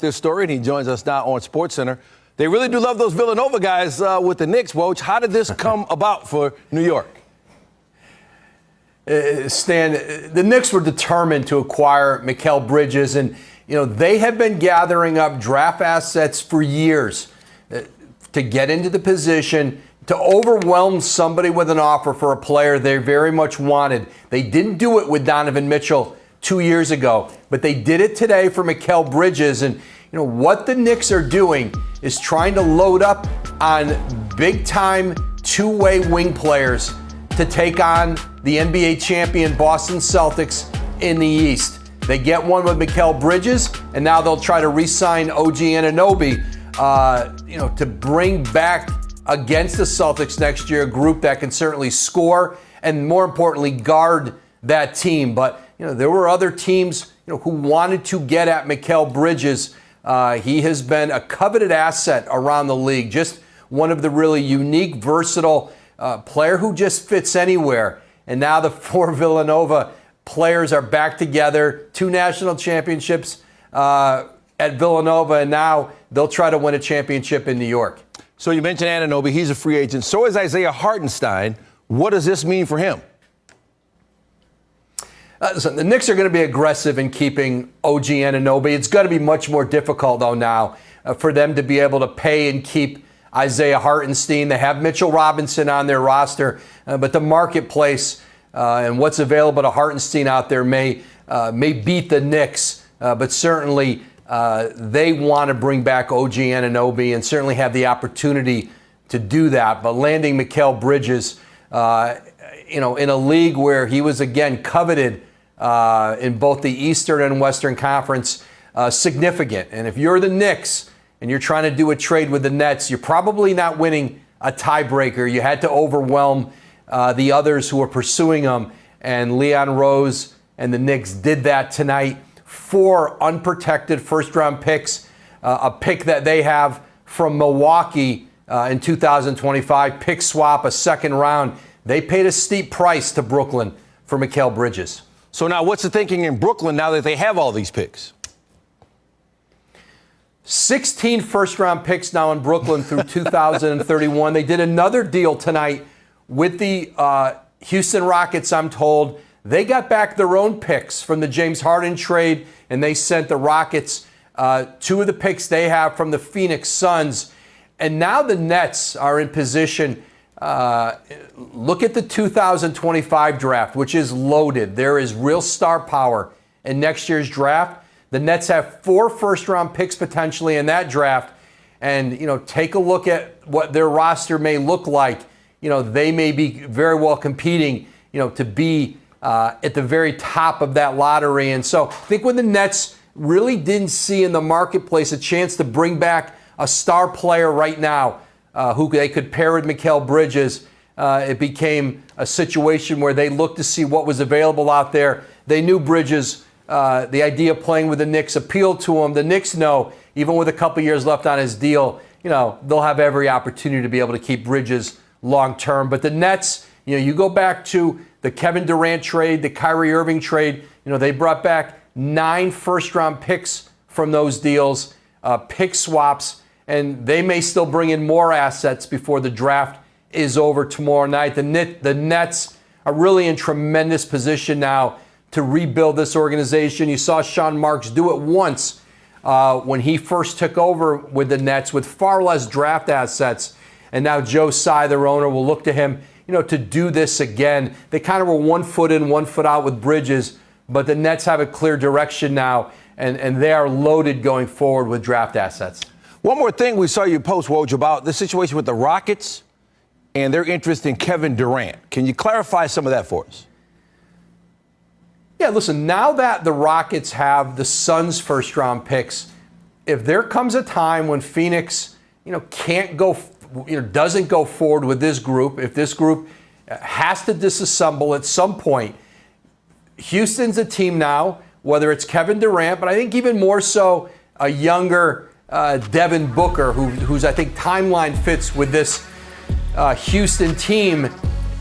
this story, and he joins us now on SportsCenter. They really do love those Villanova guys with the Knicks, Woj. How did this come about for New York? Stan, the Knicks were determined to acquire Mikal Bridges, and they have been gathering up draft assets for years to get into the position to overwhelm somebody with an offer for a player they very much wanted. They didn't do it with Donovan Mitchell 2 years ago, but they did it today for Mikal Bridges. And what the Knicks are doing is trying to load up on big-time two-way wing players to take on the NBA champion Boston Celtics in the East. They get one with Mikal Bridges, and now they'll try to re-sign OG Anunoby, to bring back against the Celtics next year, a group that can certainly score and, more importantly, guard that team. But there were other teams who wanted to get at Mikal Bridges. He has been a coveted asset around the league, just one of the really unique, versatile player who just fits anywhere. And now the four Villanova players are back together, 2 national championships at Villanova, and now they'll try to win a championship in New York. So you mentioned Anunoby. He's a free agent. So is Isaiah Hartenstein. What does this mean for him? Listen, the Knicks are going to be aggressive in keeping OG Anunoby. It's going to be much more difficult, though, now for them to be able to pay and keep Isaiah Hartenstein. They have Mitchell Robinson on their roster, but the marketplace and what's available to Hartenstein out there may beat the Knicks, but certainly they want to bring back OG Anunoby and certainly have the opportunity to do that. But landing Mikal Bridges, in a league where he was, again, coveted in both the Eastern and Western Conference, significant. And if you're the Knicks and you're trying to do a trade with the Nets, you're probably not winning a tiebreaker. You had to overwhelm the others who were pursuing them, and Leon Rose and the Knicks did that tonight. 4 unprotected first-round picks, a pick that they have from Milwaukee in 2025, pick swap, a second round. They paid a steep price to Brooklyn for Mikal Bridges. So now what's the thinking in Brooklyn now that they have all these picks? 16 first-round picks now in Brooklyn through 2031. They did another deal tonight with the Houston Rockets, I'm told. They got back their own picks from the James Harden trade, and they sent the Rockets 2 of the picks they have from the Phoenix Suns. And now the Nets are in position. Look at the 2025 draft, which is loaded. There is real star power in next year's draft. The Nets have 4 first-round picks potentially in that draft. And, take a look at what their roster may look like. They may be very well competing, to be at the very top of that lottery. And so I think when the Nets really didn't see in the marketplace a chance to bring back a star player right now who they could pair with Mikal Bridges, it became a situation where they looked to see what was available out there. They knew Bridges, the idea of playing with the Knicks appealed to them. The Knicks know, even with a couple years left on his deal, they'll have every opportunity to be able to keep Bridges long term. But the Nets, you go back to the Kevin Durant trade, the Kyrie Irving trade, they brought back 9 first-round picks from those deals, pick swaps, and they may still bring in more assets before the draft is over tomorrow night. The Nets are really in tremendous position now to rebuild this organization. You saw Sean Marks do it once when he first took over with the Nets with far less draft assets, and now Joe Tsai, their owner, will look to him to do this again. They kind of were 1 foot in, 1 foot out with Bridges, but the Nets have a clear direction now, and they are loaded going forward with draft assets. One more thing we saw you post, Woj, about the situation with the Rockets and their interest in Kevin Durant. Can you clarify some of that for us? Yeah, listen, now that the Rockets have the Suns' first-round picks, if there comes a time when Phoenix, can't go doesn't go forward with this group, if this group has to disassemble at some point, Houston's a team now, whether it's Kevin Durant, but I think even more so a younger Devin Booker, whose I think timeline fits with this Houston team.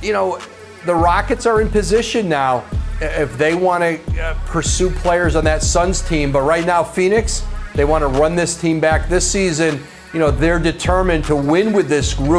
The Rockets are in position now if they want to pursue players on that Suns team. But right now, Phoenix, They want to run this team back this season. You know, they're determined to win with this group.